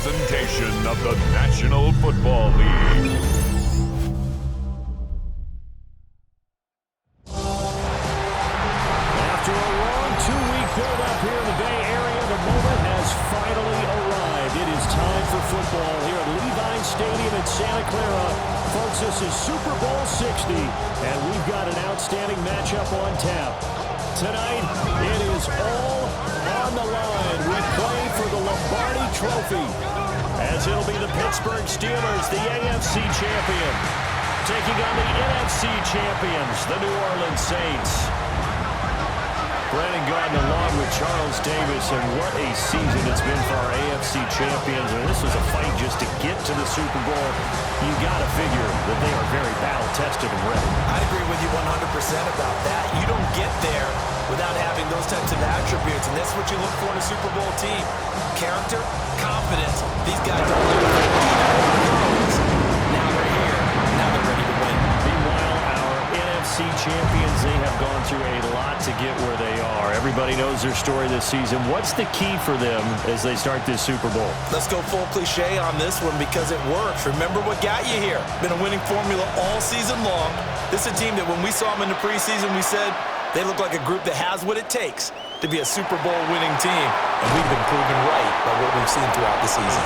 presentation of the National Football League. After a long two-week build-up here in the Bay Area, the moment has finally arrived. It is time for football here at Levi Stadium in Santa Clara. Folks, this is Super Bowl 60, and we've got an outstanding matchup on tap. Tonight, it is all on the line. We play for the Lombardi Trophy, as it'll be the Pittsburgh Steelers, the AFC champion, taking on the NFC champions, the New Orleans Saints. Brandon Gaudin along with Charles Davis, and what a season it's been for our AFC champions. And this was a fight just to get to the Super Bowl. You got to figure that they are very battle-tested and ready. I agree with you 100% about that. You don't get there without having those types of attributes, and that's what you look for in a Super Bowl team. Character, confidence. These guys don't look for either one of those. Now they're here. Now they're ready to win. Meanwhile, our NFC champions, they have gone through a lot to get where they are. Everybody knows their story this season. What's the key for them as they start this Super Bowl? Let's go full cliche on this one because it works. Remember what got you here. Been a winning formula all season long. This is a team that when we saw them in the preseason, we said they look like a group that has what it takes to be a Super Bowl winning team. And we've been proven right by what we've seen throughout the season.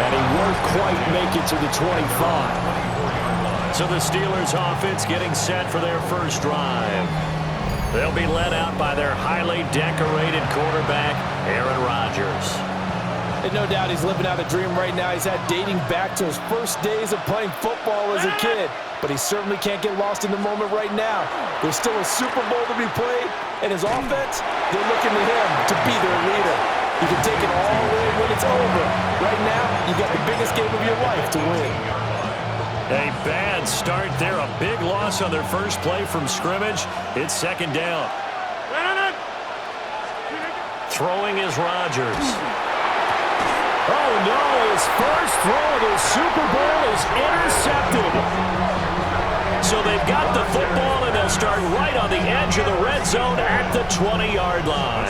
And he won't quite make it to the 25. So the Steelers offense getting set for their first drive. They'll be led out by their highly decorated quarterback, Aaron Rodgers. And no doubt he's living out a dream right now. He's had dating back to his first days of playing football as a kid. But he certainly can't get lost in the moment right now. There's still a Super Bowl to be played, and his offense, they're looking to him to be their leader. You can take it all away when it's over. Right now, you got the biggest game of your life to win. A bad start there. A big loss on their first play from scrimmage. It's second down. Throwing is Rodgers. Oh, no. His first throw of the Super Bowl is intercepted. So they've got the football, and they'll start right on the edge of the red zone at the 20-yard line.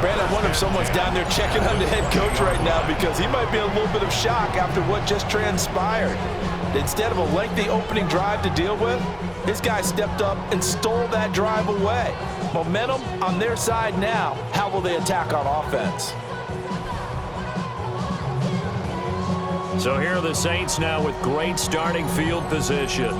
Brandon, I wonder if someone's down there checking on the head coach right now because he might be in a little bit of shock after what just transpired. Instead of a lengthy opening drive to deal with, this guy stepped up and stole that drive away. Momentum on their side now. How will they attack on offense? So here are the Saints now with great starting field position.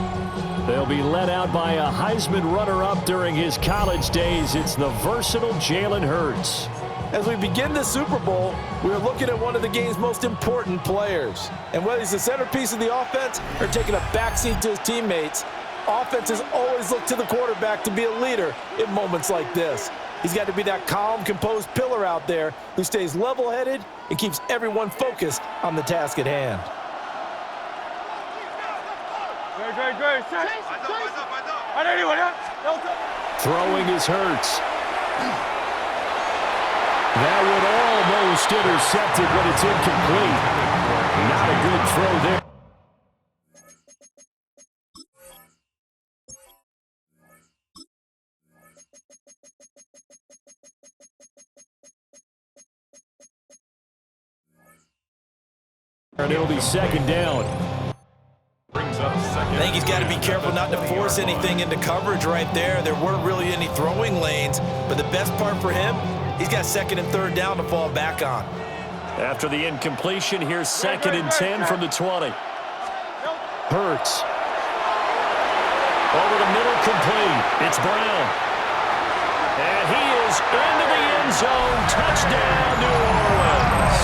They'll be led out by a Heisman runner-up during his college days. It's the versatile Jalen Hurts. As we begin the Super Bowl, we're looking at one of the game's most important players. And whether he's the centerpiece of the offense or taking a backseat to his teammates, offenses always look to the quarterback to be a leader in moments like this. He's got to be that calm, composed pillar out there who stays level-headed and keeps everyone focused on the task at hand. Throwing is Hurts. That would almost intercepted, but it's incomplete. Not a good throw there. And it'll be second down. I think he's got to be careful not to force anything into coverage right there. There weren't really any throwing lanes, but the best part for him, he's got second and third down to fall back on. After the incompletion, here's second and 10 from the 20. Hurts. Over the middle, complete. It's Brown. And he is into the end zone. Touchdown, New Orleans.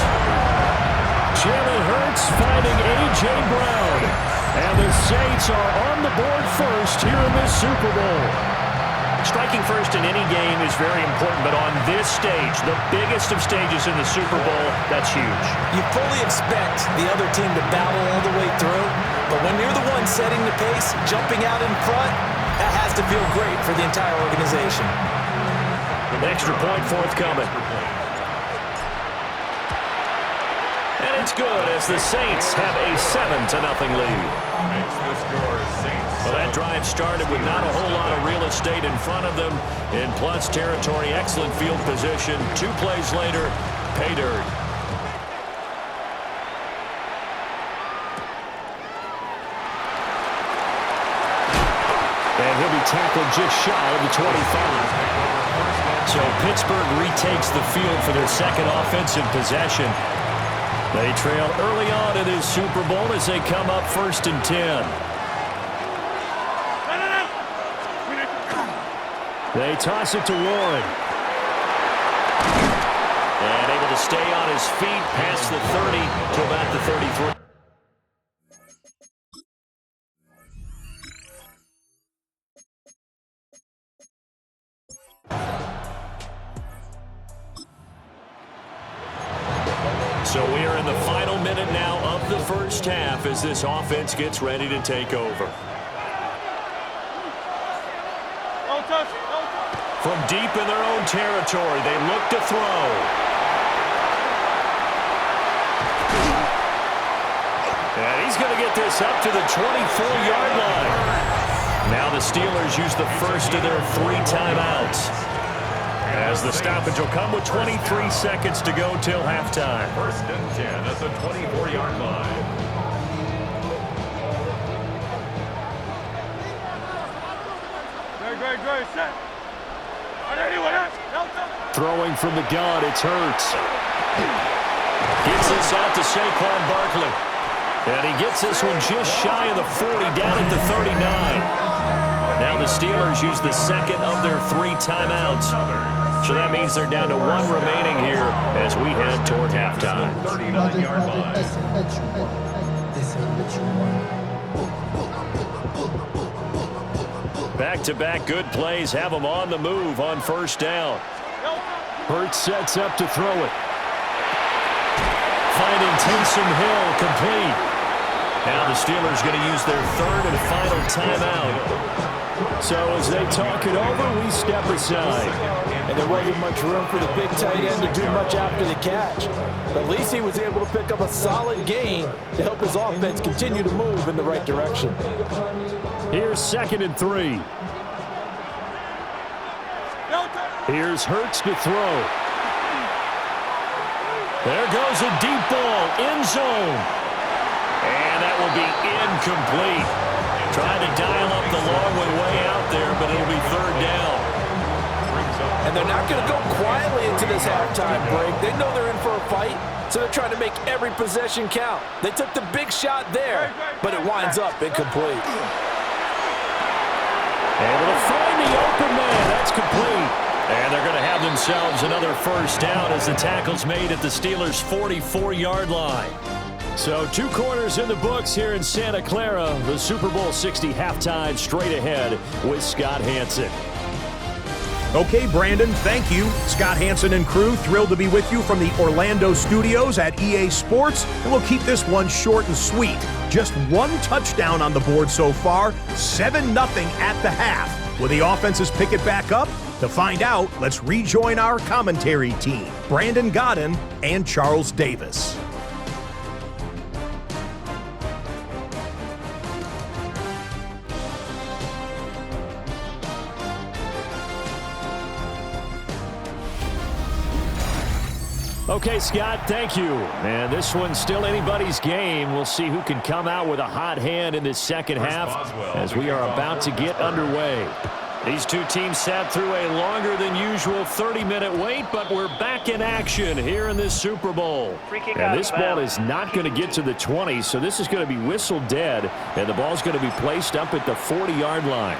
Jalen Hurts finding A.J. Brown. And the Saints are on the board first here in this Super Bowl. Striking first in any game is very important, but on this stage, the biggest of stages in the Super Bowl, that's huge. You fully expect the other team to battle all the way through, but when you're the one setting the pace, jumping out in front, that has to feel great for the entire organization. An extra point forthcoming. And it's good as the Saints have a 7-0 lead. Well, that drive started with not a whole lot of real estate in front of them. In plus territory, excellent field position. 2 plays later, pay dirt. And he'll be tackled just shy of the 25. So Pittsburgh retakes the field for their second offensive possession. They trail early on in this Super Bowl as they come up 1st and 10. They toss it to Warren. And able to stay on his feet past the 30 to about the 33. So we are in the final minute now of the first half as this offense gets ready to take over. From deep in their own territory, they look to throw. And he's going to get this up to the 24-yard line. Now the Steelers use the first of their 3 timeouts, as the stoppage will come with 23 seconds to go till halftime. 1st and 10 at the 24-yard line. Great, set. Throwing from the gun, it's Hurts. Gets this out to Saquon Barkley. And he gets this one just shy of the 40, down at the 39. Now the Steelers use the second of their 3 timeouts. So that means they're down to 1 remaining here as we head toward halftime. 39-yard line. Back-to-back good plays have them on the move on 1st down. Hurts sets up to throw it. Finding Taysom Hill complete. Now the Steelers going to use their 3rd and final timeout. So as they talk it over, we step aside. And there wasn't much room for the big tight end to do much after the catch. But at least he was able to pick up a solid gain to help his offense continue to move in the right direction. Here's 2nd and 3. Here's Hurts to throw. There goes a deep ball, end zone. And that will be incomplete. Trying to dial up the long one way out there, but it'll be 3rd down. And they're not going to go quietly into this halftime break. They know they're in for a fight, so they're trying to make every possession count. They took the big shot there, but it winds up incomplete. Able to find the open man. That's complete. And they're going to have themselves another 1st down as the tackle's made at the Steelers' 44-yard line. So 2 quarters in the books here in Santa Clara. The Super Bowl 60 halftime straight ahead with Scott Hanson. Okay, Brandon, thank you. Scott Hanson and crew, thrilled to be with you from the Orlando studios at EA Sports. And we'll keep this one short and sweet. Just 1 touchdown on the board so far, 7-0 at the half. Will the offenses pick it back up? To find out, let's rejoin our commentary team, Brandon Godden and Charles Davis. Okay, Scott, thank you. And this one's still anybody's game. We'll see who can come out with a hot hand in this second half as we are about to get underway. These 2 teams sat through a longer than usual 30-minute wait, but we're back in action here in this Super Bowl. And this ball is not going to get to the 20, so this is going to be whistled dead, and the ball's going to be placed up at the 40-yard line.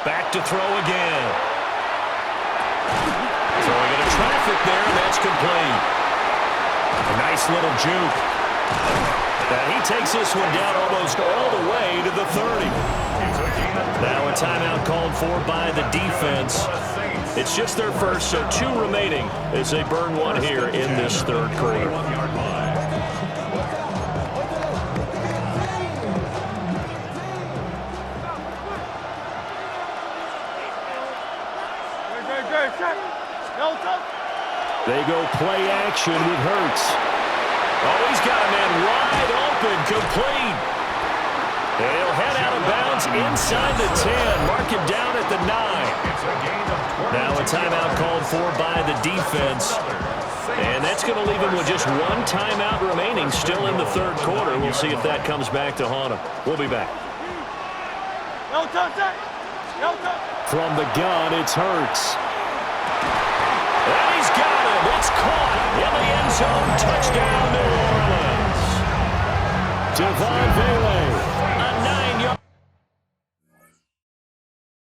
Back to throw again. Throwing into traffic there, and that's complete. A nice little juke. And he takes this one down almost all the way to the 30. Now a timeout called for by the defense. It's just their first, so 2 remaining as they burn 1 here in this 3rd quarter. They go play action with Hurts. Oh, he's got a man wide open, complete. He'll head out of bounds inside the 10. Mark him down at the 9. Now a timeout called for by the defense. And that's going to leave him with just one timeout remaining, still in the third quarter. We'll see if that comes back to haunt him. We'll be back. From the gun, it's Hurts. And he's got him. It's caught in the end zone. Touchdown, New Orleans. Devon Vele.